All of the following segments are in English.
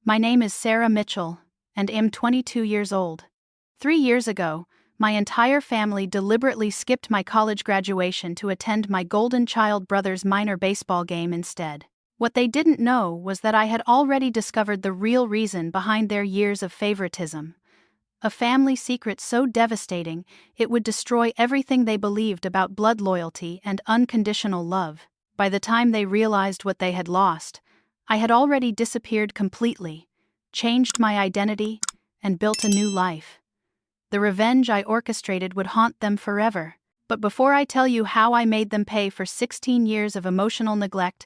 My name is Sarah Mitchell, and am 22 years old. 3 years ago, my entire family deliberately skipped my college graduation to attend my golden child brother's minor baseball game instead. What they didn't know was that I had already discovered the real reason behind their years of favoritism. A family secret so devastating it would destroy everything they believed about blood loyalty and unconditional love. By the time they realized what they had lost, I had already disappeared completely, changed my identity, and built a new life. The revenge I orchestrated would haunt them forever. But before I tell you how I made them pay for 16 years of emotional neglect,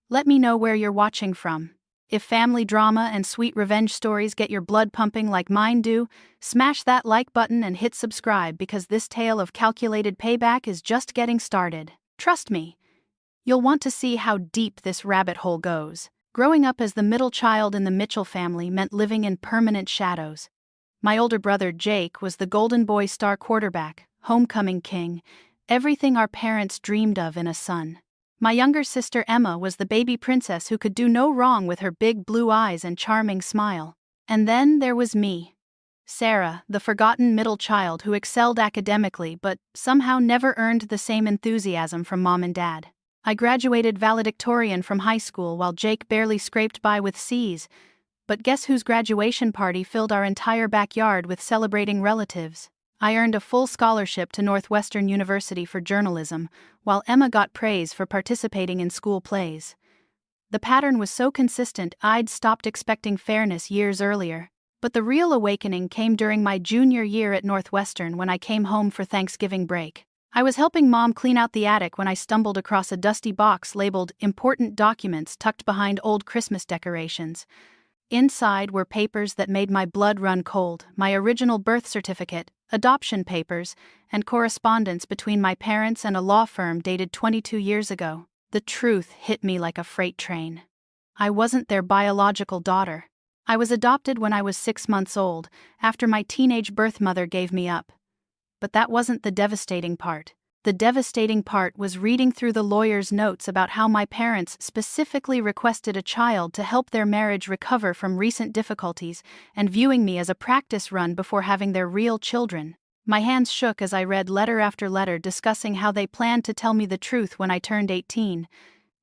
let me know where you're watching from. If family drama and sweet revenge stories get your blood pumping like mine do, smash that like button and hit subscribe because this tale of calculated payback is just getting started. Trust me, you'll want to see how deep this rabbit hole goes. Growing up as the middle child in the Mitchell family meant living in permanent shadows. My older brother Jake was the Golden Boy star quarterback, homecoming king, everything our parents dreamed of in a son. My younger sister Emma was the baby princess who could do no wrong with her big blue eyes and charming smile. And then there was me, Sarah, the forgotten middle child who excelled academically but somehow never earned the same enthusiasm from mom and dad. I graduated valedictorian from high school while Jake barely scraped by with C's. But guess whose graduation party filled our entire backyard with celebrating relatives? I earned a full scholarship to Northwestern University for journalism, while Emma got praise for participating in school plays. The pattern was so consistent I'd stopped expecting fairness years earlier. But the real awakening came during my junior year at Northwestern when I came home for Thanksgiving break. I was helping Mom clean out the attic when I stumbled across a dusty box labeled "Important Documents" tucked behind old Christmas decorations. Inside were papers that made my blood run cold: my original birth certificate, adoption papers, and correspondence between my parents and a law firm dated 22 years ago. The truth hit me like a freight train. I wasn't their biological daughter. I was adopted when I was 6 months old, after my teenage birth mother gave me up. But that wasn't the devastating part. The devastating part was reading through the lawyer's notes about how my parents specifically requested a child to help their marriage recover from recent difficulties and viewing me as a practice run before having their real children. My hands shook as I read letter after letter discussing how they planned to tell me the truth when I turned 18,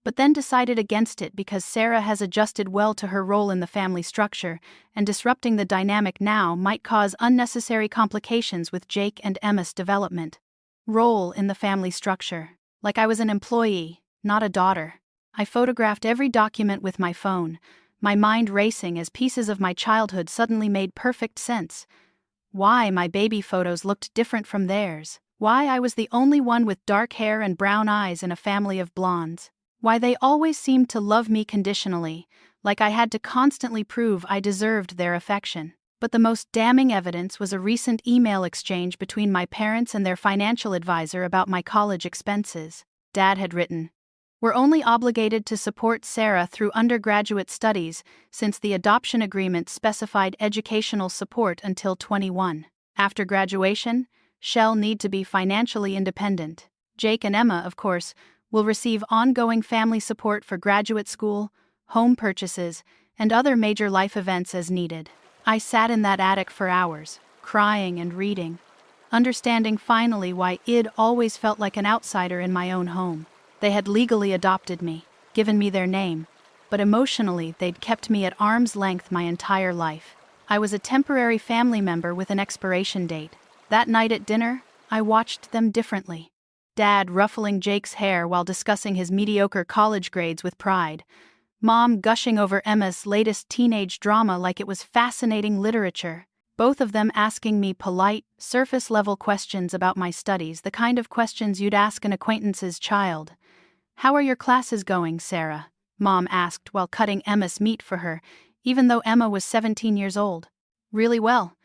but then decided against it because Sarah has adjusted well to her role in the family structure, and disrupting the dynamic now might cause unnecessary complications with Jake and Emma's development. Role in the family structure. Like I was an employee, not a daughter. I photographed every document with my phone, my mind racing as pieces of my childhood suddenly made perfect sense. Why my baby photos looked different from theirs. Why I was the only one with dark hair and brown eyes in a family of blondes. Why they always seemed to love me conditionally, like I had to constantly prove I deserved their affection. But the most damning evidence was a recent email exchange between my parents and their financial advisor about my college expenses. Dad had written, "We're only obligated to support Sarah through undergraduate studies since the adoption agreement specified educational support until 21. After graduation, she'll need to be financially independent. Jake and Emma, of course, will receive ongoing family support for graduate school, home purchases, and other major life events as needed." I sat in that attic for hours, crying and reading, understanding finally why I'd always felt like an outsider in my own home. They had legally adopted me, given me their name, but emotionally they'd kept me at arm's length my entire life. I was a temporary family member with an expiration date. That night at dinner, I watched them differently. Dad ruffling Jake's hair while discussing his mediocre college grades with pride. Mom gushing over Emma's latest teenage drama like it was fascinating literature. Both of them asking me polite, surface-level questions about my studies, the kind of questions you'd ask an acquaintance's child. "How are your classes going, Sarah?" Mom asked while cutting Emma's meat for her, even though Emma was 17 years old. "Really well.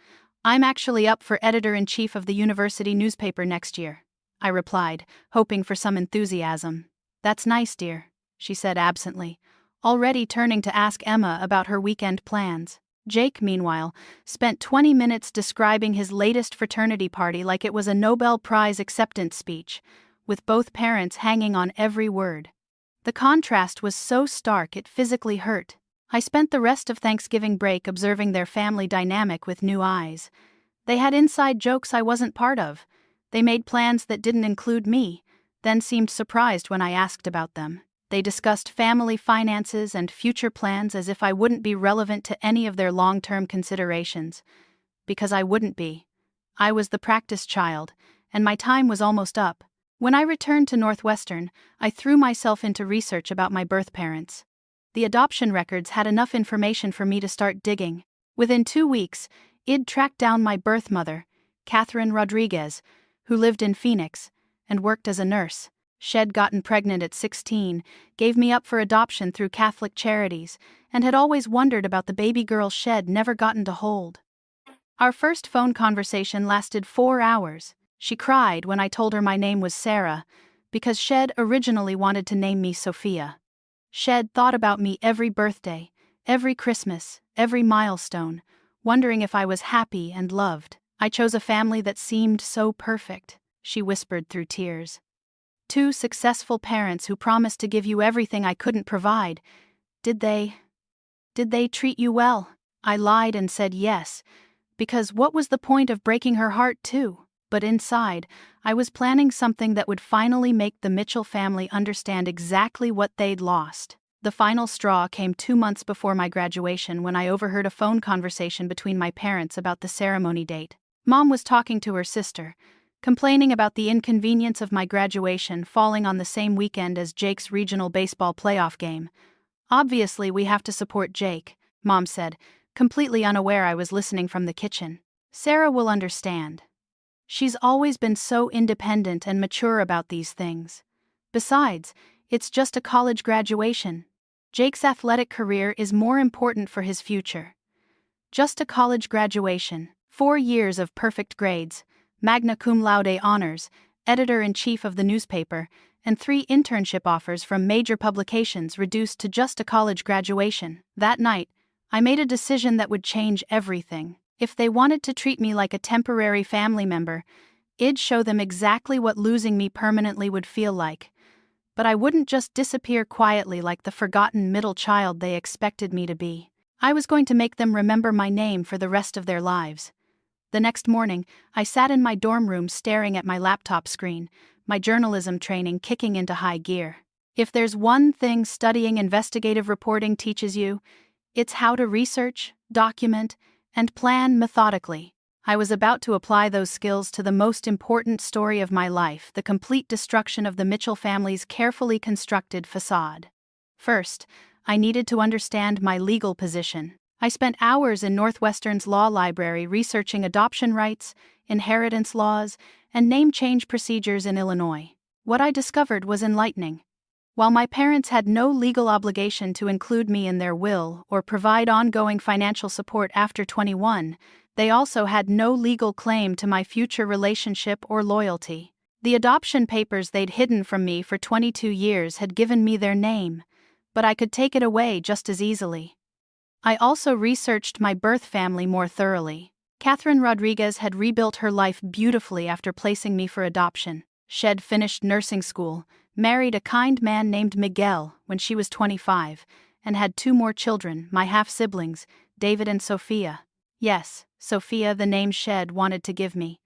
I'm actually up for editor-in-chief of the university newspaper next year," I replied, hoping for some enthusiasm. "That's nice, dear," she said absently, already turning to ask Emma about her weekend plans. Jake, meanwhile, spent 20 minutes describing his latest fraternity party like it was a Nobel Prize acceptance speech, with both parents hanging on every word. The contrast was so stark it physically hurt. I spent the rest of Thanksgiving break observing their family dynamic with new eyes. They had inside jokes I wasn't part of. They made plans that didn't include me, then seemed surprised when I asked about them. They discussed family finances and future plans as if I wouldn't be relevant to any of their long-term considerations. Because I wouldn't be. I was the practice child, and my time was almost up. When I returned to Northwestern, I threw myself into research about my birth parents. The adoption records had enough information for me to start digging. Within 2 weeks, I'd tracked down my birth mother, Catherine Rodriguez, who lived in Phoenix and worked as a nurse. She'd gotten pregnant at 16, gave me up for adoption through Catholic charities, and had always wondered about the baby girl she'd never gotten to hold. Our first phone conversation lasted 4 hours. She cried when I told her my name was Sarah, because she'd originally wanted to name me Sophia. She'd thought about me every birthday, every Christmas, every milestone, wondering if I was happy and loved. I chose a family that seemed so perfect, she whispered through tears. 2 successful parents who promised to give you everything I couldn't provide. Did they treat you well? I lied and said yes, because what was the point of breaking her heart too? But inside, I was planning something that would finally make the Mitchell family understand exactly what they'd lost. The final straw came 2 months before my graduation when I overheard a phone conversation between my parents about the ceremony date. Mom was talking to her sister, complaining about the inconvenience of my graduation falling on the same weekend as Jake's regional baseball playoff game. Obviously, we have to support Jake, Mom said, completely unaware I was listening from the kitchen. Sarah will understand. She's always been so independent and mature about these things. Besides, it's just a college graduation. Jake's athletic career is more important for his future. Just a college graduation, 4 years of perfect grades, magna cum laude honors, editor-in-chief of the newspaper, and 3 internship offers from major publications reduced to just a college graduation. That night, I made a decision that would change everything. If they wanted to treat me like a temporary family member, I'd show them exactly what losing me permanently would feel like. But I wouldn't just disappear quietly like the forgotten middle child they expected me to be. I was going to make them remember my name for the rest of their lives. The next morning, I sat in my dorm room staring at my laptop screen, my journalism training kicking into high gear. If there's one thing studying investigative reporting teaches you, it's how to research, document, and plan methodically. I was about to apply those skills to the most important story of my life, the complete destruction of the Mitchell family's carefully constructed facade. First, I needed to understand my legal position. I spent hours in Northwestern's law library researching adoption rights, inheritance laws, and name change procedures in Illinois. What I discovered was enlightening. While my parents had no legal obligation to include me in their will or provide ongoing financial support after 21, they also had no legal claim to my future relationship or loyalty. The adoption papers they'd hidden from me for 22 years had given me their name, but I could take it away just as easily. I also researched my birth family more thoroughly. Catherine Rodriguez had rebuilt her life beautifully after placing me for adoption. She'd finished nursing school, married a kind man named Miguel when she was 25, and had 2 more children, my half-siblings, David and Sophia. Yes, Sophia, the name Shed wanted to give me.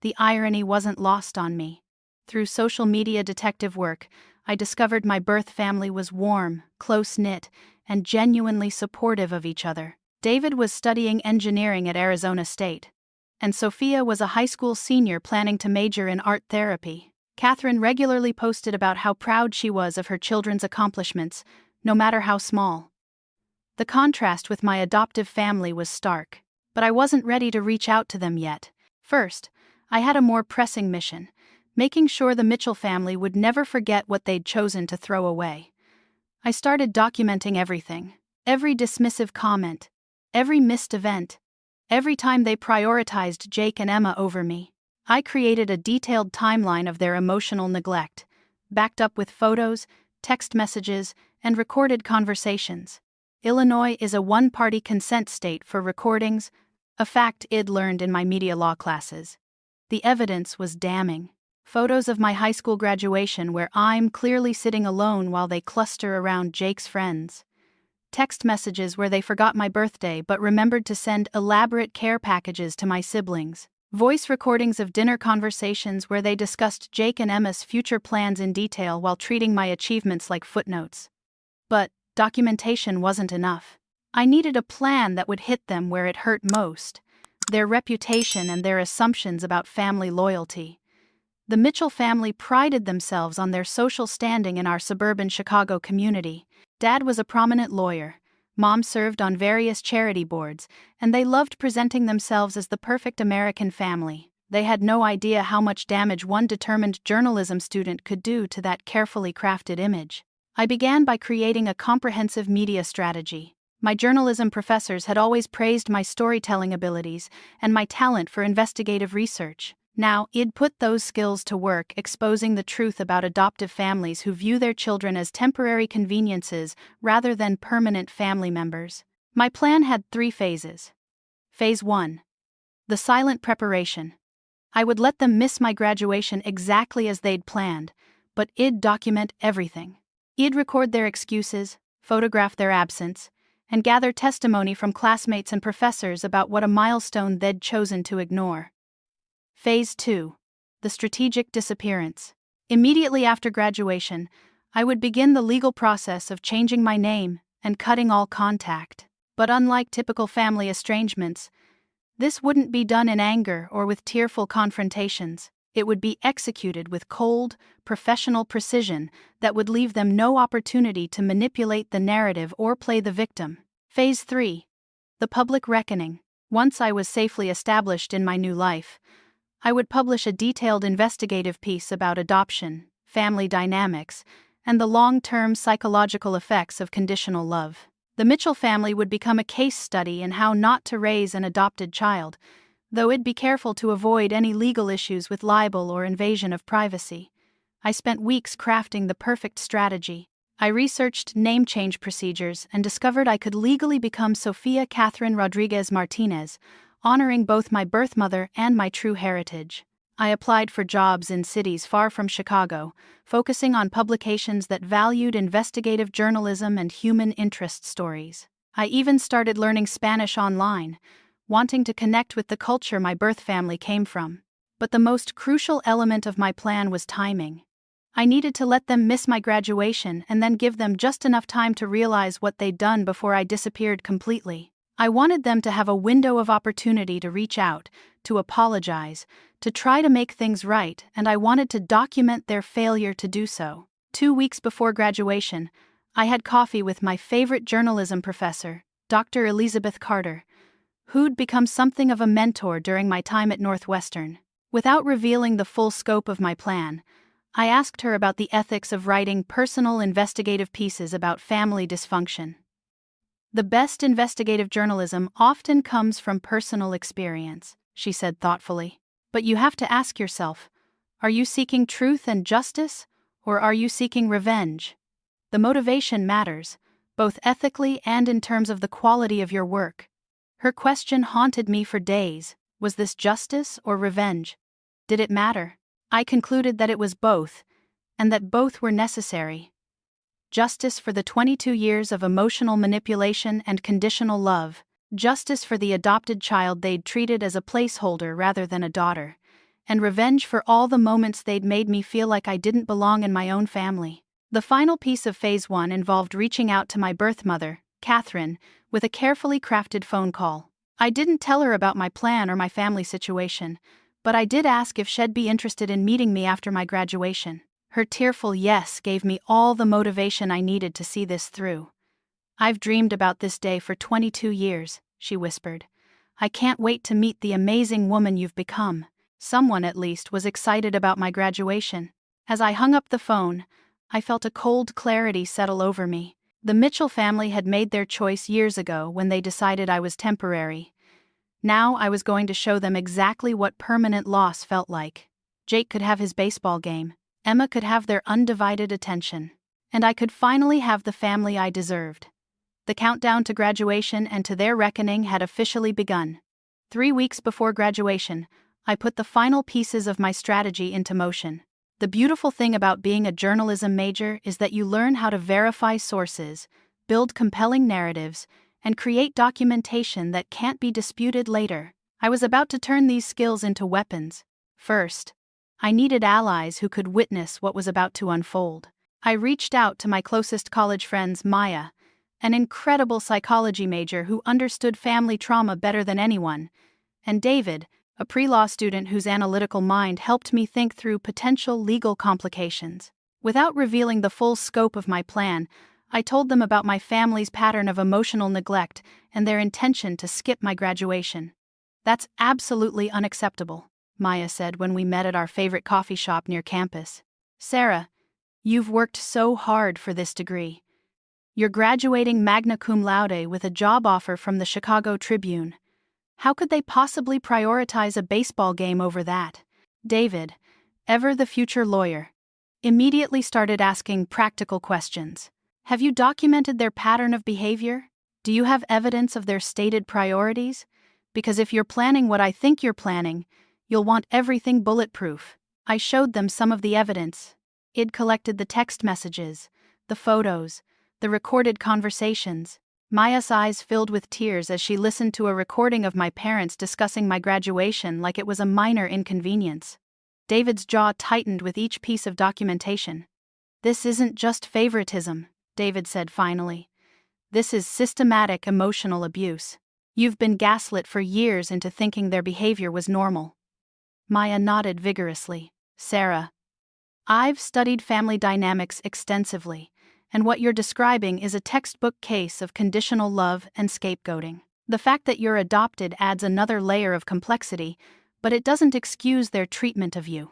The irony wasn't lost on me. Through social media detective work, I discovered my birth family was warm, close-knit, and genuinely supportive of each other. David was studying engineering at Arizona State, and Sophia was a high school senior planning to major in art therapy. Catherine regularly posted about how proud she was of her children's accomplishments, no matter how small. The contrast with my adoptive family was stark, but I wasn't ready to reach out to them yet. First, I had a more pressing mission, making sure the Mitchell family would never forget what they'd chosen to throw away. I started documenting everything, every dismissive comment, every missed event, every time they prioritized Jake and Emma over me. I created a detailed timeline of their emotional neglect, backed up with photos, text messages, and recorded conversations. Illinois is a one-party consent state for recordings, a fact I'd learned in my media law classes. The evidence was damning. Photos of my high school graduation where I'm clearly sitting alone while they cluster around Jake's friends. text messages where they forgot my birthday but remembered to send elaborate care packages to my siblings, voice recordings of dinner conversations where they discussed Jake and Emma's future plans in detail while treating my achievements like footnotes. But documentation wasn't enough. I needed a plan that would hit them where it hurt most: their reputation and their assumptions about family loyalty. The Mitchell family prided themselves on their social standing in our suburban Chicago community. Dad was a prominent lawyer, Mom served on various charity boards, and they loved presenting themselves as the perfect American family. They had no idea how much damage one determined journalism student could do to that carefully crafted image. I began by creating a comprehensive media strategy. My journalism professors had always praised my storytelling abilities and my talent for investigative research. Now, I'd put those skills to work exposing the truth about adoptive families who view their children as temporary conveniences rather than permanent family members. My plan had 3 phases. Phase 1. The silent preparation. I would let them miss my graduation exactly as they'd planned, but I'd document everything. I'd record their excuses, photograph their absence, and gather testimony from classmates and professors about what a milestone they'd chosen to ignore. Phase 2. The strategic disappearance. Immediately after graduation, I would begin the legal process of changing my name and cutting all contact. But unlike typical family estrangements, this wouldn't be done in anger or with tearful confrontations. It would be executed with cold, professional precision that would leave them no opportunity to manipulate the narrative or play the victim. Phase 3. The public reckoning. Once I was safely established in my new life, I would publish a detailed investigative piece about adoption, family dynamics, and the long-term psychological effects of conditional love. The Mitchell family would become a case study in how not to raise an adopted child, though I'd be careful to avoid any legal issues with libel or invasion of privacy. I spent weeks crafting the perfect strategy. I researched name change procedures and discovered I could legally become Sofia Catherine Rodriguez Martinez, honoring both my birth mother and my true heritage. I applied for jobs in cities far from Chicago, focusing on publications that valued investigative journalism and human interest stories. I even started learning Spanish online, wanting to connect with the culture my birth family came from. But the most crucial element of my plan was timing. I needed to let them miss my graduation and then give them just enough time to realize what they'd done before I disappeared completely. I wanted them to have a window of opportunity to reach out, to apologize, to try to make things right, and I wanted to document their failure to do so. 2 weeks before graduation, I had coffee with my favorite journalism professor, Dr. Elizabeth Carter, who'd become something of a mentor during my time at Northwestern. Without revealing the full scope of my plan, I asked her about the ethics of writing personal investigative pieces about family dysfunction. The best investigative journalism often comes from personal experience, she said thoughtfully. But you have to ask yourself, are you seeking truth and justice, or are you seeking revenge? The motivation matters, both ethically and in terms of the quality of your work. Her question haunted me for days. Was this justice or revenge? Did it matter? I concluded that it was both, and that both were necessary. Justice for the 22 years of emotional manipulation and conditional love, justice for the adopted child they'd treated as a placeholder rather than a daughter, and revenge for all the moments they'd made me feel like I didn't belong in my own family. The final piece of Phase 1 involved reaching out to my birth mother, Catherine, with a carefully crafted phone call. I didn't tell her about my plan or my family situation, but I did ask if she'd be interested in meeting me after my graduation. Her tearful yes gave me all the motivation I needed to see this through. I've dreamed about this day for 22 years, she whispered. I can't wait to meet the amazing woman you've become. Someone, at least, was excited about my graduation. As I hung up the phone, I felt a cold clarity settle over me. The Mitchell family had made their choice years ago when they decided I was temporary. Now I was going to show them exactly what permanent loss felt like. Jake could have his baseball game. Emma could have their undivided attention, and I could finally have the family I deserved. The countdown to graduation and to their reckoning had officially begun. 3 weeks before graduation, I put the final pieces of my strategy into motion. The beautiful thing about being a journalism major is that you learn how to verify sources, build compelling narratives, and create documentation that can't be disputed later. I was about to turn these skills into weapons. First, I needed allies who could witness what was about to unfold. I reached out to my closest college friends, Maya, an incredible psychology major who understood family trauma better than anyone, and David, a pre-law student whose analytical mind helped me think through potential legal complications. Without revealing the full scope of my plan, I told them about my family's pattern of emotional neglect and their intention to skip my graduation. "That's absolutely unacceptable," Maya said when we met at our favorite coffee shop near campus. "Sarah, you've worked so hard for this degree. You're graduating magna cum laude with a job offer from the Chicago Tribune. How could they possibly prioritize a baseball game over that?" David, ever the future lawyer, immediately started asking practical questions. "Have you documented their pattern of behavior? Do you have evidence of their stated priorities? Because if you're planning what I think you're planning, you'll want everything bulletproof." I showed them some of the evidence. I'd collected the text messages, the photos, the recorded conversations. Maya's eyes filled with tears as she listened to a recording of my parents discussing my graduation like it was a minor inconvenience. David's jaw tightened with each piece of documentation. "This isn't just favoritism," David said finally. "This is systematic emotional abuse. You've been gaslit for years into thinking their behavior was normal." Maya nodded vigorously. "Sarah, I've studied family dynamics extensively, and what you're describing is a textbook case of conditional love and scapegoating. The fact that you're adopted adds another layer of complexity, but it doesn't excuse their treatment of you.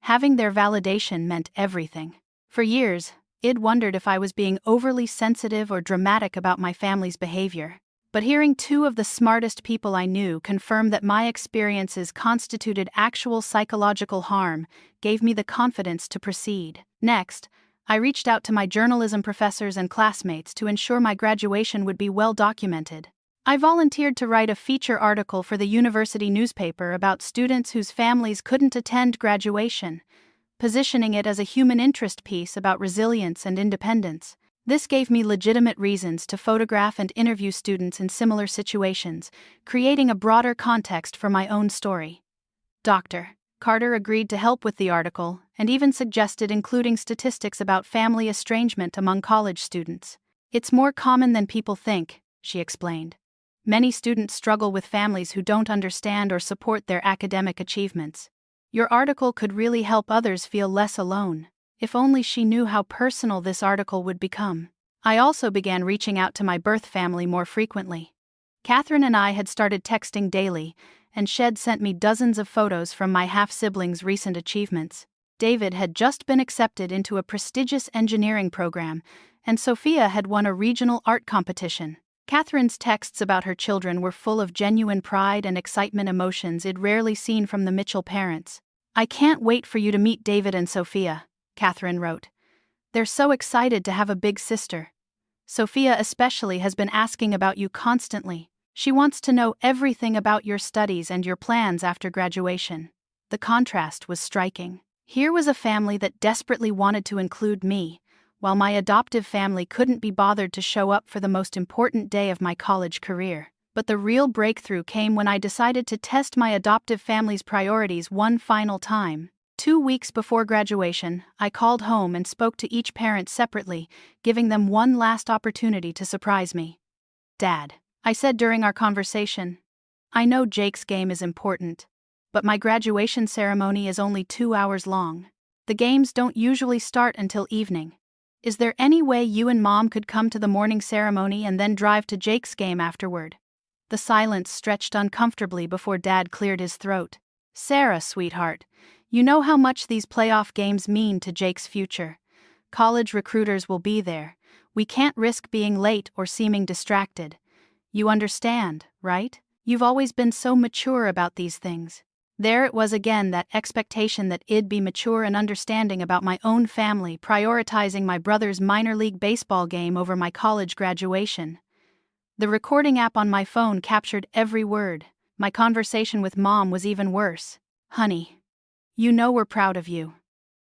Having their validation meant everything. For years, I'd wondered if I was being overly sensitive or dramatic about my family's behavior. But hearing two of the smartest people I knew confirm that my experiences constituted actual psychological harm gave me the confidence to proceed. Next, I reached out to my journalism professors and classmates to ensure my graduation would be well documented. I volunteered to write a feature article for the university newspaper about students whose families couldn't attend graduation, positioning it as a human interest piece about resilience and independence. This gave me legitimate reasons to photograph and interview students in similar situations, creating a broader context for my own story. Dr. Carter agreed to help with the article and even suggested including statistics about family estrangement among college students. "It's more common than people think," she explained. "Many students struggle with families who don't understand or support their academic achievements. Your article could really help others feel less alone." If only she knew how personal this article would become. I also began reaching out to my birth family more frequently. Catherine and I had started texting daily, and Shed sent me dozens of photos from my half-siblings' recent achievements. David had just been accepted into a prestigious engineering program, and Sophia had won a regional art competition. Catherine's texts about her children were full of genuine pride and excitement, emotions I'd rarely seen from the Mitchell parents. "I can't wait for you to meet David and Sophia," Catherine wrote. "They're so excited to have a big sister. Sophia especially has been asking about you constantly. She wants to know everything about your studies and your plans after graduation." The contrast was striking. Here was a family that desperately wanted to include me, while my adoptive family couldn't be bothered to show up for the most important day of my college career. But the real breakthrough came when I decided to test my adoptive family's priorities one final time. 2 weeks before graduation, I called home and spoke to each parent separately, giving them one last opportunity to surprise me. "Dad," I said during our conversation, "I know Jake's game is important, but my graduation ceremony is only 2 hours long. The games don't usually start until evening. Is there any way you and Mom could come to the morning ceremony and then drive to Jake's game afterward?" The silence stretched uncomfortably before Dad cleared his throat. "Sarah, sweetheart, you know how much these playoff games mean to Jake's future. College recruiters will be there. We can't risk being late or seeming distracted. You understand, right? You've always been so mature about these things." There it was again, that expectation that I'd be mature and understanding about my own family, prioritizing my brother's minor league baseball game over my college graduation. The recording app on my phone captured every word. My conversation with Mom was even worse. "Honey, you know we're proud of you,"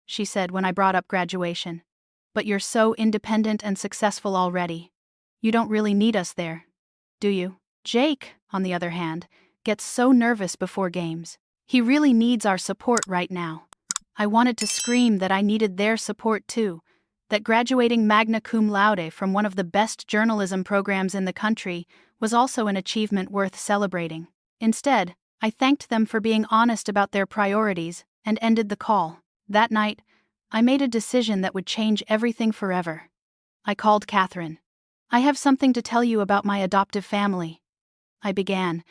she said when I brought up graduation. "But you're so independent and successful already. You don't really need us there, do you? Jake, on the other hand, gets so nervous before games. He really needs our support right now. I wanted to scream that I needed their support too, that graduating magna cum laude from one of the best journalism programs in the country was also an achievement worth celebrating. Instead, I thanked them for being honest about their priorities and ended the call. That night, I made a decision that would change everything forever. I called Catherine. "I have something to tell you about my adoptive family," I began,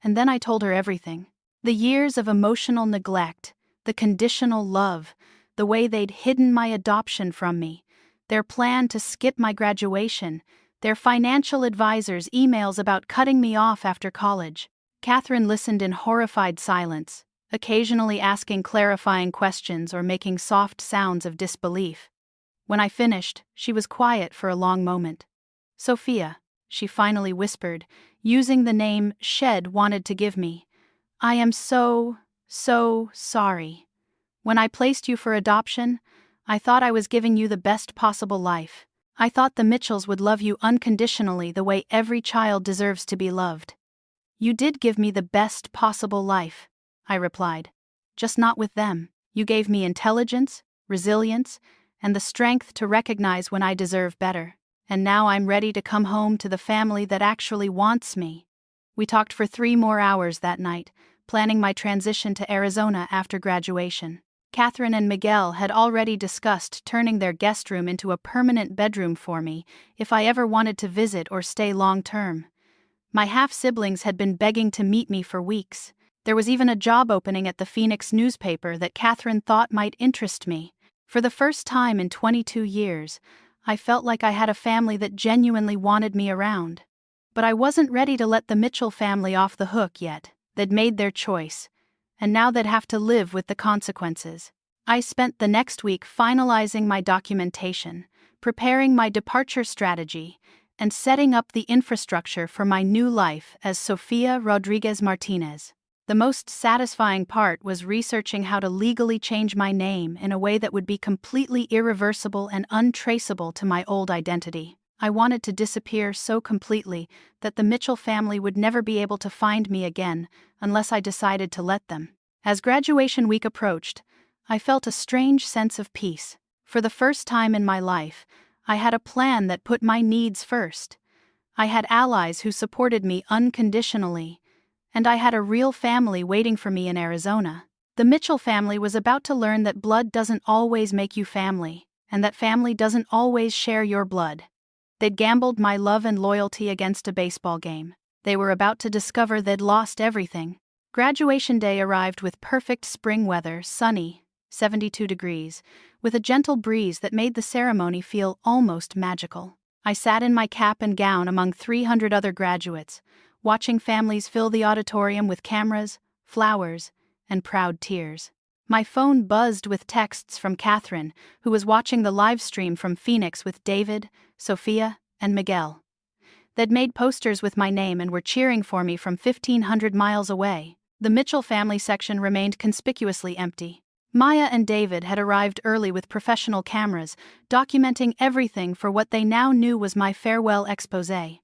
and then I told her everything. The years of emotional neglect, the conditional love, the way they'd hidden my adoption from me, their plan to skip my graduation, their financial advisors' emails about cutting me off after college. Catherine listened in horrified silence, occasionally asking clarifying questions or making soft sounds of disbelief. When I finished, she was quiet for a long moment. "Sophia," she finally whispered, using the name Shed wanted to give me, "I am so sorry. When I placed you for adoption, I thought I was giving you the best possible life. I thought the Mitchells would love you unconditionally the way every child deserves to be loved." "You did give me the best possible life," I replied. "Just not with them. You gave me intelligence, resilience, and the strength to recognize when I deserve better. And now I'm ready to come home to the family that actually wants me." We talked for 3 more hours that night, planning my transition to Arizona after graduation. Catherine and Miguel had already discussed turning their guest room into a permanent bedroom for me if I ever wanted to visit or stay long-term. My half-siblings had been begging to meet me for weeks. There was even a job opening at the Phoenix newspaper that Catherine thought might interest me. For the first time in 22 years, I felt like I had a family that genuinely wanted me around. But I wasn't ready to let the Mitchell family off the hook yet. They'd made their choice, and now they'd have to live with the consequences. I spent the next week finalizing my documentation, preparing my departure strategy, and setting up the infrastructure for my new life as Sofia Rodriguez Martinez. The most satisfying part was researching how to legally change my name in a way that would be completely irreversible and untraceable to my old identity. I wanted to disappear so completely that the Mitchell family would never be able to find me again unless I decided to let them. As graduation week approached, I felt a strange sense of peace. For the first time in my life, I had a plan that put my needs first. I had allies who supported me unconditionally, and I had a real family waiting for me in Arizona. The Mitchell family was about to learn that blood doesn't always make you family, and that family doesn't always share your blood. They'd gambled my love and loyalty against a baseball game. They were about to discover they'd lost everything. Graduation day arrived with perfect spring weather, sunny, 72 degrees, with a gentle breeze that made the ceremony feel almost magical. I sat in my cap and gown among 300 other graduates, watching families fill the auditorium with cameras, flowers, and proud tears. My phone buzzed with texts from Catherine, who was watching the live stream from Phoenix with David, Sophia, and Miguel. They'd made posters with my name and were cheering for me from 1,500 miles away. The Mitchell family section remained conspicuously empty. Maya and David had arrived early with professional cameras, documenting everything for what they now knew was my farewell exposé.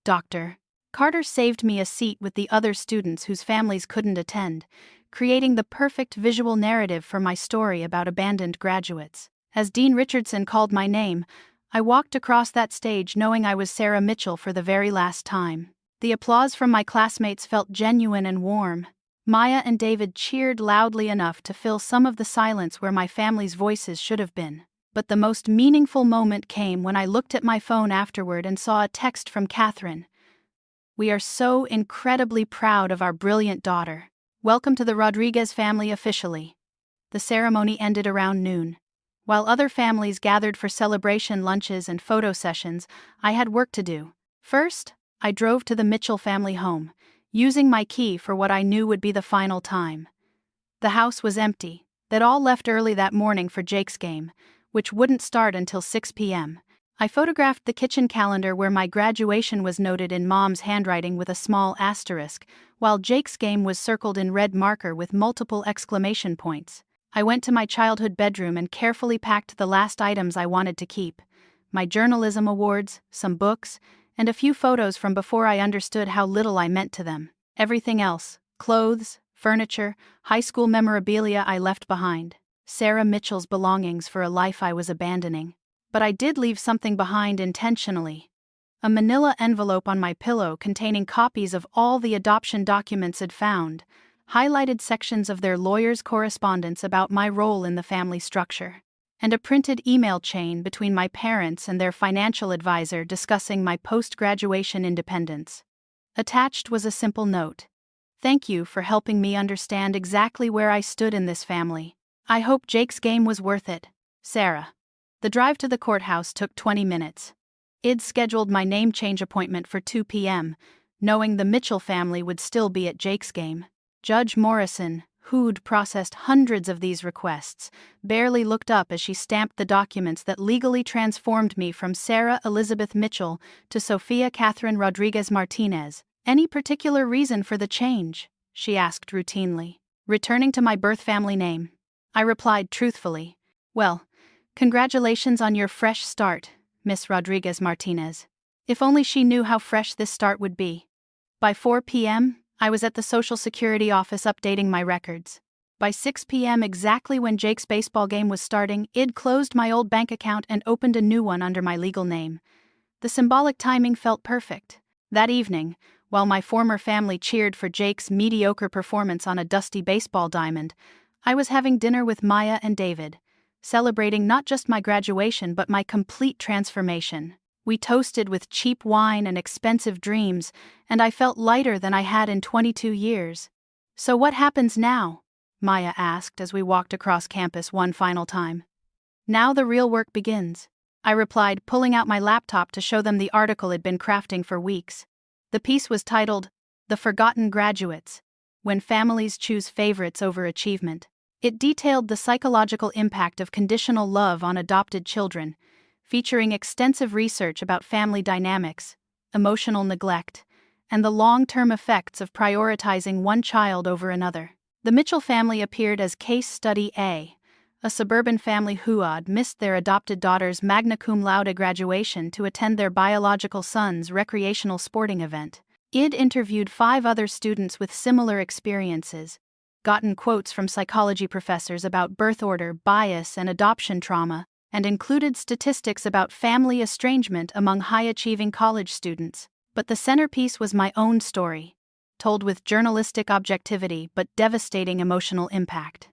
Dr. Carter saved me a seat with the other students whose families couldn't attend, creating the perfect visual narrative for my story about abandoned graduates. As Dean Richardson called my name, I walked across that stage knowing I was Sarah Mitchell for the very last time. The applause from my classmates felt genuine and warm. Maya and David cheered loudly enough to fill some of the silence where my family's voices should have been. But the most meaningful moment came when I looked at my phone afterward and saw a text from Catherine. "We are so incredibly proud of our brilliant daughter. Welcome to the Rodriguez family officially." The ceremony ended around noon. While other families gathered for celebration lunches and photo sessions, I had work to do. First, I drove to the Mitchell family home, using my key for what I knew would be the final time. The house was empty. They'd all left early that morning for Jake's game, which wouldn't start until 6 p.m. I photographed the kitchen calendar where my graduation was noted in Mom's handwriting with a small asterisk, while Jake's game was circled in red marker with multiple exclamation points. I went to my childhood bedroom and carefully packed the last items I wanted to keep: my journalism awards, some books, and a few photos from before I understood how little I meant to them. Everything else, clothes, furniture, high school memorabilia, I left behind. Sarah Mitchell's belongings for a life I was abandoning. But I did leave something behind intentionally. A manila envelope on my pillow containing copies of all the adoption documents I'd found, highlighted sections of their lawyer's correspondence about my role in the family structure, and a printed email chain between my parents and their financial advisor discussing my post-graduation independence. Attached was a simple note. "Thank you for helping me understand exactly where I stood in this family. I hope Jake's game was worth it. Sarah." The drive to the courthouse took 20 minutes. I'd scheduled my name change appointment for 2 p.m., knowing the Mitchell family would still be at Jake's game. Judge Morrison, who'd processed hundreds of these requests, barely looked up as she stamped the documents that legally transformed me from Sarah Elizabeth Mitchell to Sophia Catherine Rodriguez Martinez. "Any particular reason for the change?" she asked routinely. "Returning to my birth family name." I replied truthfully. "Well, congratulations on your fresh start, Miss Rodriguez Martinez." If only she knew how fresh this start would be. By 4 p.m., I was at the Social Security office updating my records. By 6 p.m., exactly when Jake's baseball game was starting, I'd closed my old bank account and opened a new one under my legal name. The symbolic timing felt perfect. That evening, while my former family cheered for Jake's mediocre performance on a dusty baseball diamond, I was having dinner with Maya and David, celebrating not just my graduation but my complete transformation. We toasted with cheap wine and expensive dreams, and I felt lighter than I had in 22 years. "So what happens now?" Maya asked as we walked across campus one final time. "Now the real work begins," I replied, pulling out my laptop to show them the article I'd been crafting for weeks. The piece was titled, "The Forgotten Graduates: When Families Choose Favorites Over Achievement." It detailed the psychological impact of conditional love on adopted children, featuring extensive research about family dynamics, emotional neglect, and the long-term effects of prioritizing one child over another. The Mitchell family appeared as Case Study A, a suburban family who had missed their adopted daughter's magna cum laude graduation to attend their biological son's recreational sporting event. I'd interviewed 5 other students with similar experiences, gotten quotes from psychology professors about birth order bias and adoption trauma, and included statistics about family estrangement among high-achieving college students. But the centerpiece was my own story, told with journalistic objectivity but devastating emotional impact.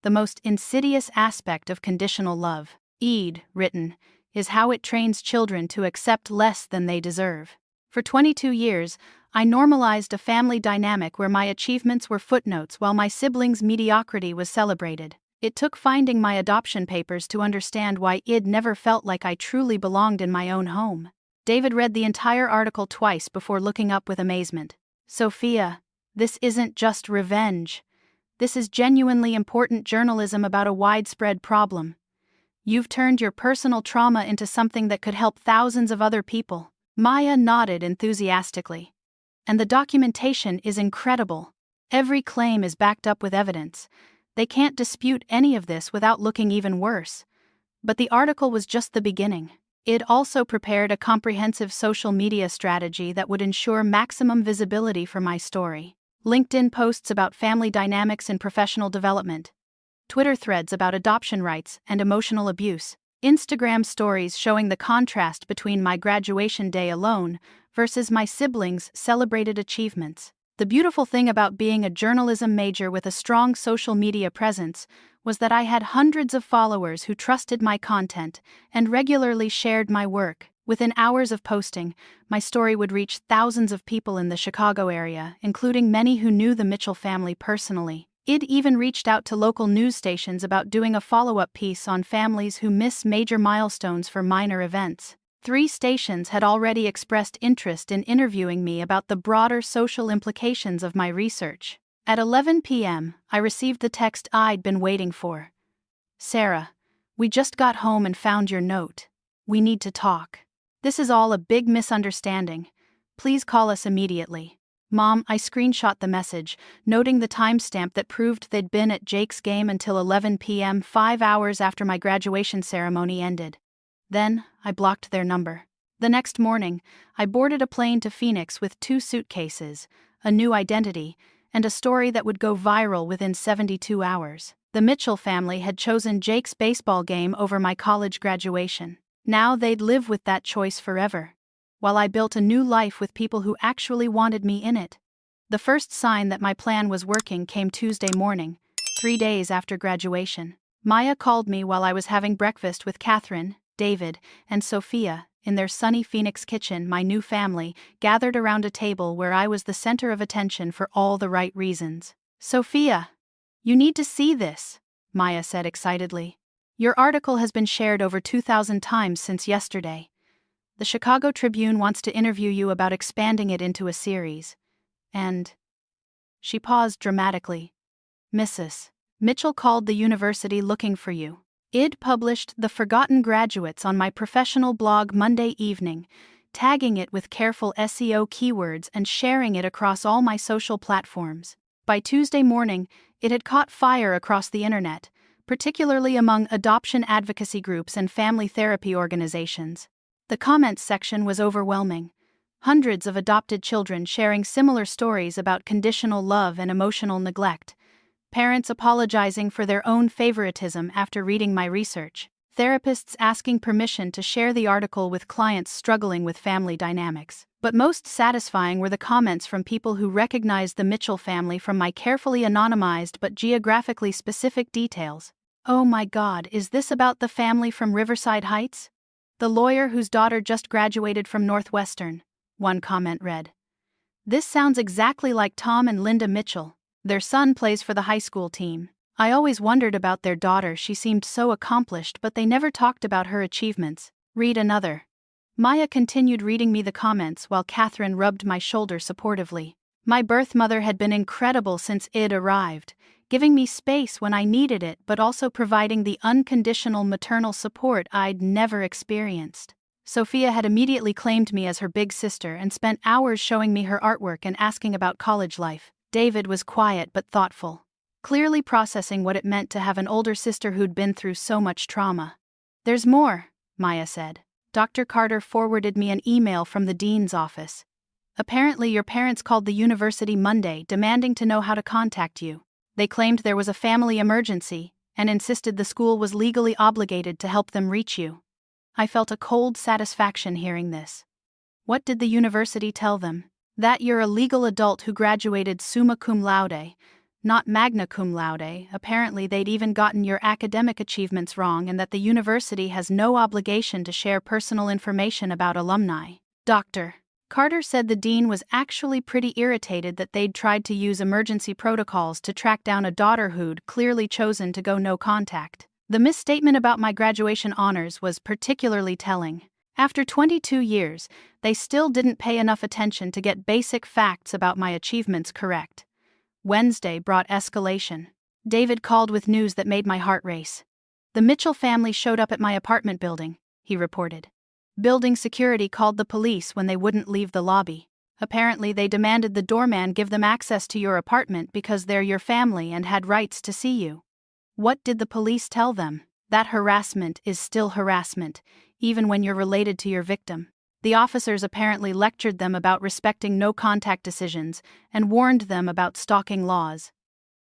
The most insidious aspect of conditional love, I'd written, is how it trains children to accept less than they deserve. For 22 years, I normalized a family dynamic where my achievements were footnotes while my siblings' mediocrity was celebrated. It took finding my adoption papers to understand why I'd never felt like I truly belonged in my own home. David read the entire article twice before looking up with amazement. "Sophia, this isn't just revenge. This is genuinely important journalism about a widespread problem. You've turned your personal trauma into something that could help thousands of other people." Maya nodded enthusiastically. "And the documentation is incredible. Every claim is backed up with evidence. They can't dispute any of this without looking even worse." But the article was just the beginning. It also prepared a comprehensive social media strategy that would ensure maximum visibility for my story. LinkedIn posts about family dynamics and professional development, Twitter threads about adoption rights and emotional abuse, Instagram stories showing the contrast between my graduation day alone versus my siblings' celebrated achievements. The beautiful thing about being a journalism major with a strong social media presence was that I had hundreds of followers who trusted my content and regularly shared my work. Within hours of posting, my story would reach thousands of people in the Chicago area, including many who knew the Mitchell family personally. I'd even reached out to local news stations about doing a follow-up piece on families who miss major milestones for minor events. 3 stations had already expressed interest in interviewing me about the broader social implications of my research. At 11 p.m., I received the text I'd been waiting for. "Sarah, we just got home and found your note. We need to talk. This is all a big misunderstanding. Please call us immediately." Mom, I screenshot the message, noting the timestamp that proved they'd been at Jake's game until 11 p.m., 5 hours after my graduation ceremony ended. Then, I blocked their number. The next morning, I boarded a plane to Phoenix with 2 suitcases, a new identity, and a story that would go viral within 72 hours. The Mitchell family had chosen Jake's baseball game over my college graduation. Now they'd live with that choice forever, while I built a new life with people who actually wanted me in it. The first sign that my plan was working came Tuesday morning, 3 days after graduation. Maya called me while I was having breakfast with Catherine, David, and Sophia in their sunny Phoenix kitchen. My new family gathered around a table where I was the center of attention for all the right reasons. "Sophia, you need to see this," Maya said excitedly. "Your article has been shared over 2,000 times since yesterday. The Chicago Tribune wants to interview you about expanding it into a series. And..." She paused dramatically. "Mrs. Mitchell called the university looking for you." Id published The Forgotten Graduates on my professional blog Monday evening, tagging it with careful SEO keywords and sharing it across all my social platforms. By Tuesday morning, it had caught fire across the internet, particularly among adoption advocacy groups and family therapy organizations. The comments section was overwhelming. Hundreds of adopted children sharing similar stories about conditional love and emotional neglect. Parents apologizing for their own favoritism after reading my research. Therapists asking permission to share the article with clients struggling with family dynamics. But most satisfying were the comments from people who recognized the Mitchell family from my carefully anonymized but geographically specific details. "Oh my God, is this about the family from Riverside Heights? The lawyer whose daughter just graduated from Northwestern?" one comment read. "This sounds exactly like Tom and Linda Mitchell. Their son plays for the high school team. I always wondered about their daughter. She seemed so accomplished, but they never talked about her achievements." Read another. Maya continued reading me the comments while Catherine rubbed my shoulder supportively. My birth mother had been incredible since Id arrived, giving me space when I needed it but also providing the unconditional maternal support I'd never experienced. Sophia had immediately claimed me as her big sister and spent hours showing me her artwork and asking about college life. David was quiet but thoughtful, clearly processing what it meant to have an older sister who'd been through so much trauma. "There's more," Maya said. "Dr. Carter forwarded me an email from the dean's office. Apparently your parents called the university Monday demanding to know how to contact you. They claimed there was a family emergency and insisted the school was legally obligated to help them reach you." I felt a cold satisfaction hearing this. What did the university tell them? That you're a legal adult who graduated summa cum laude, not magna cum laude. Apparently they'd even gotten your academic achievements wrong and that the university has no obligation to share personal information about alumni. Dr. Carter said the dean was actually pretty irritated that they'd tried to use emergency protocols to track down a daughter who'd clearly chosen to go no contact. The misstatement about my graduation honors was particularly telling. After 22 years, they still didn't pay enough attention to get basic facts about my achievements correct. Wednesday brought escalation. David called with news that made my heart race. "The Mitchell family showed up at my apartment building," he reported. "Building security called the police when they wouldn't leave the lobby. Apparently they demanded the doorman give them access to your apartment because they're your family and had rights to see you." What did the police tell them? That harassment is still harassment, even when you're related to your victim. The officers apparently lectured them about respecting no-contact decisions and warned them about stalking laws.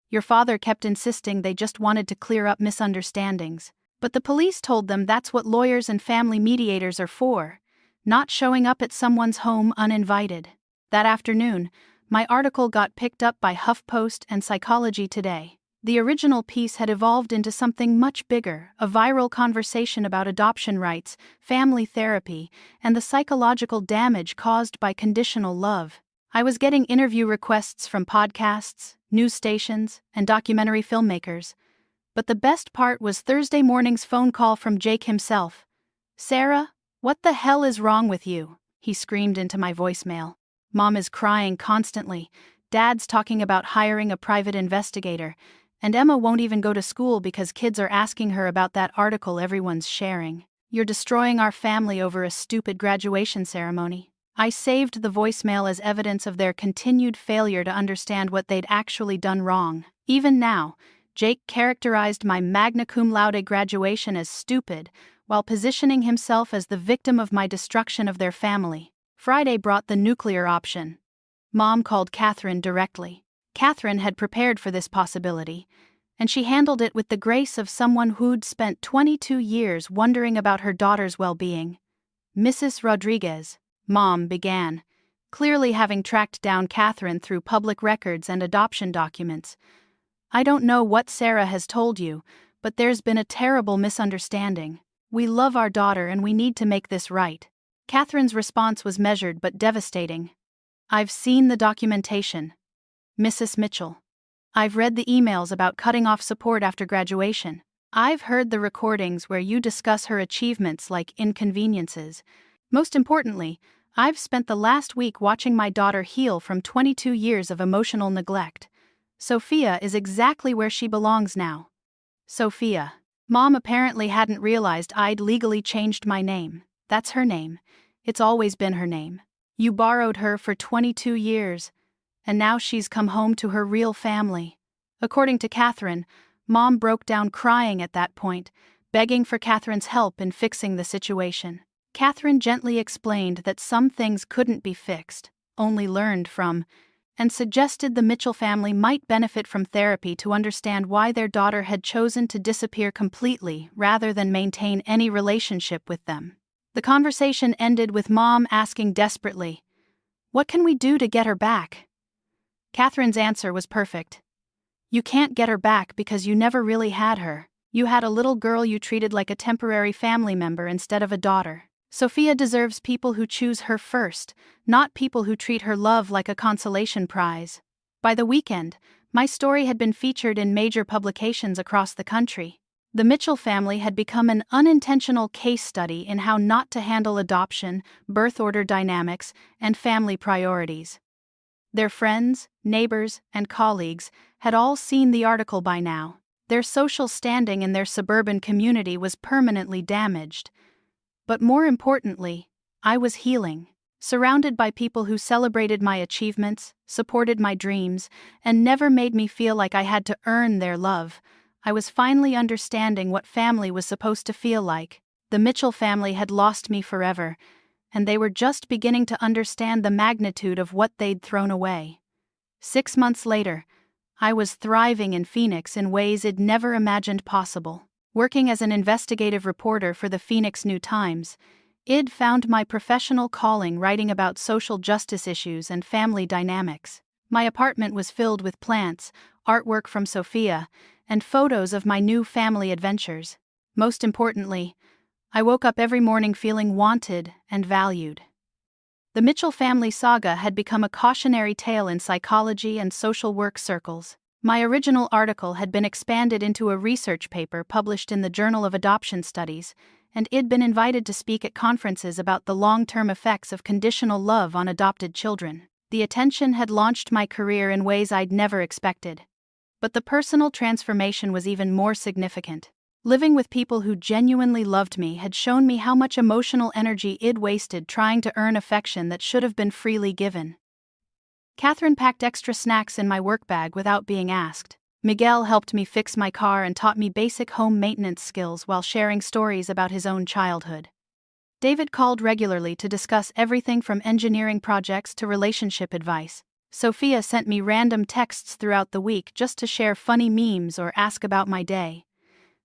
Your father kept insisting they just wanted to clear up misunderstandings, but the police told them that's what lawyers and family mediators are for, not showing up at someone's home uninvited. That afternoon, my article got picked up by HuffPost and Psychology Today. The original piece had evolved into something much bigger, a viral conversation about adoption rights, family therapy, and the psychological damage caused by conditional love. I was getting interview requests from podcasts, news stations, and documentary filmmakers. But the best part was Thursday morning's phone call from Jake himself. "Sarah, what the hell is wrong with you?" he screamed into my voicemail. "Mom is crying constantly. Dad's talking about hiring a private investigator. And Emma won't even go to school because kids are asking her about that article everyone's sharing. You're destroying our family over a stupid graduation ceremony." I saved the voicemail as evidence of their continued failure to understand what they'd actually done wrong. Even now, Jake characterized my magna cum laude graduation as stupid, while positioning himself as the victim of my destruction of their family. Friday brought the nuclear option. Mom called Catherine directly. Catherine had prepared for this possibility, and she handled it with the grace of someone who'd spent 22 years wondering about her daughter's well-being. "Mrs. Rodriguez," Mom began, clearly having tracked down Catherine through public records and adoption documents. "I don't know what Sarah has told you, but there's been a terrible misunderstanding. We love our daughter and we need to make this right." Catherine's response was measured but devastating. "I've seen the documentation, Mrs. Mitchell. I've read the emails about cutting off support after graduation. I've heard the recordings where you discuss her achievements like inconveniences. Most importantly, I've spent the last week watching my daughter heal from 22 years of emotional neglect. Sophia is exactly where she belongs now." Sophia. Mom apparently hadn't realized I'd legally changed my name. That's her name. It's always been her name. "You borrowed her for 22 years, and now she's come home to her real family." According to Catherine, Mom broke down crying at that point, begging for Catherine's help in fixing the situation. Catherine gently explained that some things couldn't be fixed, only learned from, and suggested the Mitchell family might benefit from therapy to understand why their daughter had chosen to disappear completely rather than maintain any relationship with them. The conversation ended with Mom asking desperately, "What can we do to get her back?" Catherine's answer was perfect. "You can't get her back because you never really had her. You had a little girl you treated like a temporary family member instead of a daughter. Sophia deserves people who choose her first, not people who treat her love like a consolation prize." By the weekend, my story had been featured in major publications across the country. The Mitchell family had become an unintentional case study in how not to handle adoption, birth order dynamics, and family priorities. Their friends, neighbors, and colleagues had all seen the article by now. Their social standing in their suburban community was permanently damaged. But more importantly, I was healing, surrounded by people who celebrated my achievements, supported my dreams, and never made me feel like I had to earn their love. I was finally understanding what family was supposed to feel like. The Mitchell family had lost me forever, and they were just beginning to understand the magnitude of what they'd thrown away. 6 months later, I was thriving in Phoenix in ways I'd never imagined possible. Working as an investigative reporter for the Phoenix New-Times, I'd found my professional calling writing about social justice issues and family dynamics. My apartment was filled with plants, artwork from Sophia, and photos of my new family adventures. Most importantly, I woke up every morning feeling wanted and valued. The Mitchell family saga had become a cautionary tale in psychology and social work circles. My original article had been expanded into a research paper published in the Journal of Adoption Studies, and I'd been invited to speak at conferences about the long-term effects of conditional love on adopted children. The attention had launched my career in ways I'd never expected. But the personal transformation was even more significant. Living with people who genuinely loved me had shown me how much emotional energy I'd wasted trying to earn affection that should have been freely given. Catherine packed extra snacks in my work bag without being asked. Miguel helped me fix my car and taught me basic home maintenance skills while sharing stories about his own childhood. David called regularly to discuss everything from engineering projects to relationship advice. Sophia sent me random texts throughout the week just to share funny memes or ask about my day.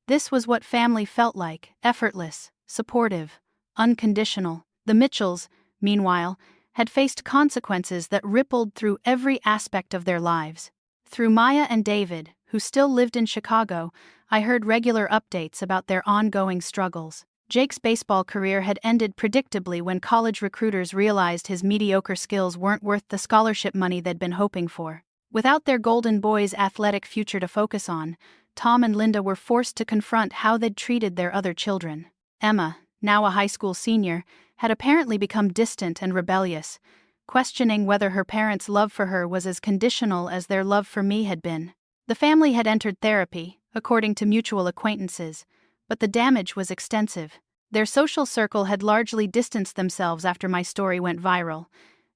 This was what family felt like: effortless, supportive, unconditional. The Mitchells, meanwhile, had faced consequences that rippled through every aspect of their lives. Through Maya and David, who still lived in Chicago, I heard regular updates about their ongoing struggles. Jake's baseball career had ended predictably when college recruiters realized his mediocre skills weren't worth the scholarship money they'd been hoping for. Without their golden boy's athletic future to focus on, Tom and Linda were forced to confront how they'd treated their other children. Emma, now a high school senior, had apparently become distant and rebellious, questioning whether her parents' love for her was as conditional as their love for me had been. The family had entered therapy, according to mutual acquaintances, but the damage was extensive. Their social circle had largely distanced themselves after my story went viral,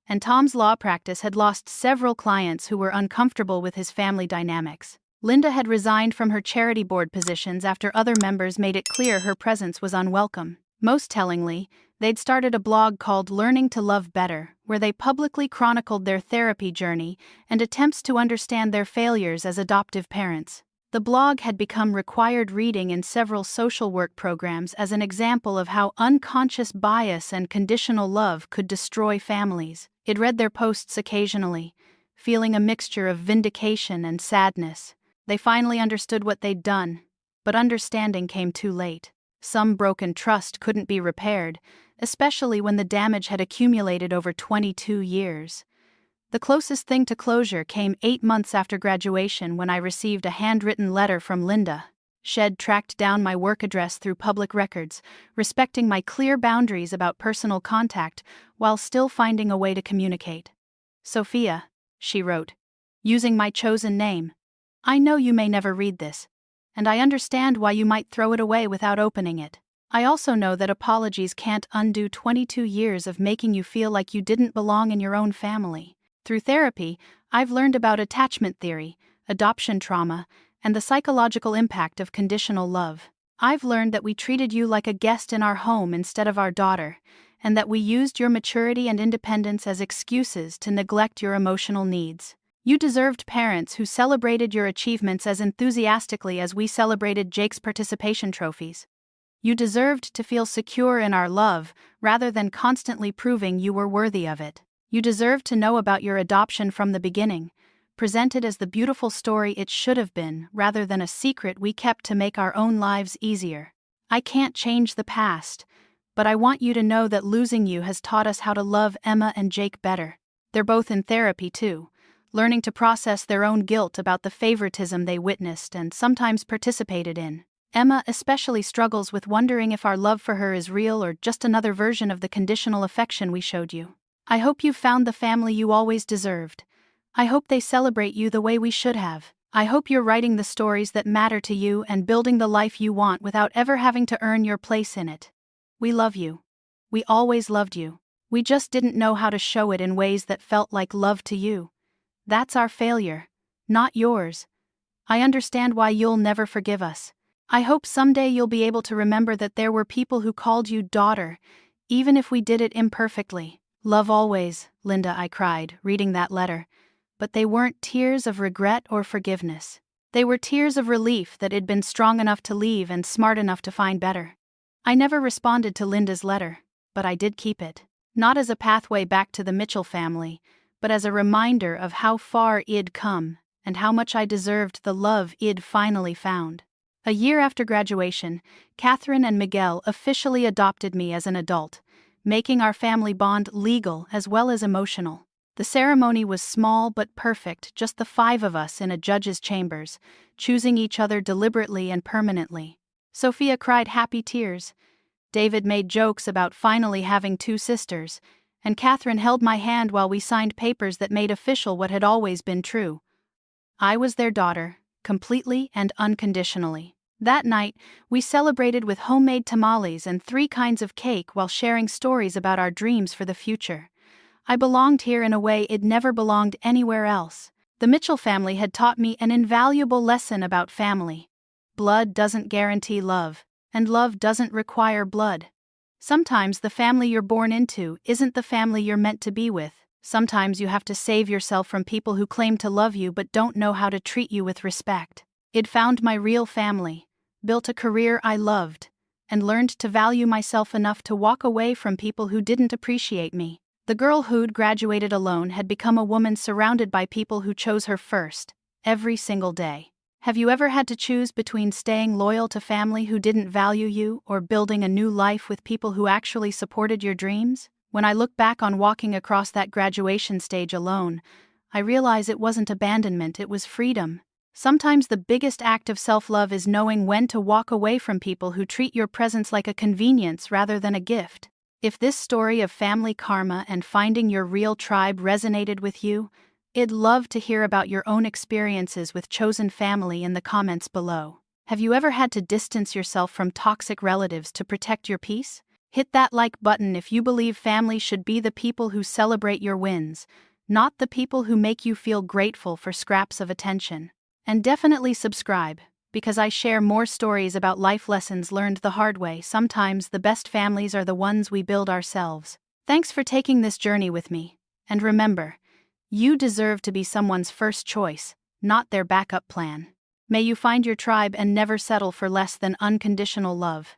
and Tom's law practice had lost several clients who were uncomfortable with his family dynamics. Linda had resigned from her charity board positions after other members made it clear her presence was unwelcome. Most tellingly, they'd started a blog called Learning to Love Better, where they publicly chronicled their therapy journey and attempts to understand their failures as adoptive parents. The blog had become required reading in several social work programs as an example of how unconscious bias and conditional love could destroy families. It read their posts occasionally, feeling a mixture of vindication and sadness. They finally understood what they'd done, but understanding came too late. Some broken trust couldn't be repaired, especially when the damage had accumulated over 22 years. The closest thing to closure came 8 months after graduation when I received a handwritten letter from Linda. She'd tracked down my work address through public records, respecting my clear boundaries about personal contact while still finding a way to communicate. "Sophia," she wrote, using my chosen name, "I know you may never read this, and I understand why you might throw it away without opening it. I also know that apologies can't undo 22 years of making you feel like you didn't belong in your own family. Through therapy, I've learned about attachment theory, adoption trauma, and the psychological impact of conditional love. I've learned that we treated you like a guest in our home instead of our daughter, and that we used your maturity and independence as excuses to neglect your emotional needs. You deserved parents who celebrated your achievements as enthusiastically as we celebrated Jake's participation trophies. You deserved to feel secure in our love rather than constantly proving you were worthy of it. You deserved to know about your adoption from the beginning, presented as the beautiful story it should have been rather than a secret we kept to make our own lives easier. I can't change the past, but I want you to know that losing you has taught us how to love Emma and Jake better. They're both in therapy too, learning to process their own guilt about the favoritism they witnessed and sometimes participated in. Emma especially struggles with wondering if our love for her is real or just another version of the conditional affection we showed you. I hope you've found the family you always deserved. I hope they celebrate you the way we should have. I hope you're writing the stories that matter to you and building the life you want without ever having to earn your place in it. We love you. We always loved you. We just didn't know how to show it in ways that felt like love to you. That's our failure, not yours. I understand why you'll never forgive us. I hope someday you'll be able to remember that there were people who called you daughter, even if we did it imperfectly. Love always, Linda, I cried, reading that letter. But they weren't tears of regret or forgiveness. They were tears of relief that it'd been strong enough to leave and smart enough to find better. I never responded to Linda's letter, but I did keep it. Not as a pathway back to the Mitchell family, but as a reminder of how far I'd come and how much I deserved the love I'd finally found. A year after graduation, Catherine and Miguel officially adopted me as an adult, making our family bond legal as well as emotional. The ceremony was small but perfect, just the 5 of us in a judge's chambers, choosing each other deliberately and permanently. Sophia cried happy tears. David made jokes about finally having 2 sisters, and Catherine held my hand while we signed papers that made official what had always been true. I was their daughter, completely and unconditionally. That night, we celebrated with homemade tamales and 3 kinds of cake while sharing stories about our dreams for the future. I belonged here in a way I'd never belonged anywhere else. The Mitchell family had taught me an invaluable lesson about family. Blood doesn't guarantee love, and love doesn't require blood. Sometimes the family you're born into isn't the family you're meant to be with. Sometimes you have to save yourself from people who claim to love you but don't know how to treat you with respect. I'd found my real family, built a career I loved, and learned to value myself enough to walk away from people who didn't appreciate me. The girl who'd graduated alone had become a woman surrounded by people who chose her first, every single day. Have you ever had to choose between staying loyal to family who didn't value you or building a new life with people who actually supported your dreams? When I look back on walking across that graduation stage alone, I realize it wasn't abandonment, it was freedom. Sometimes the biggest act of self-love is knowing when to walk away from people who treat your presence like a convenience rather than a gift. If this story of family karma and finding your real tribe resonated with you, I'd love to hear about your own experiences with chosen family in the comments below. Have you ever had to distance yourself from toxic relatives to protect your peace? Hit that like button if you believe family should be the people who celebrate your wins, not the people who make you feel grateful for scraps of attention. And definitely subscribe, because I share more stories about life lessons learned the hard way. Sometimes the best families are the ones we build ourselves. Thanks for taking this journey with me. And remember, you deserve to be someone's first choice, not their backup plan. May you find your tribe and never settle for less than unconditional love.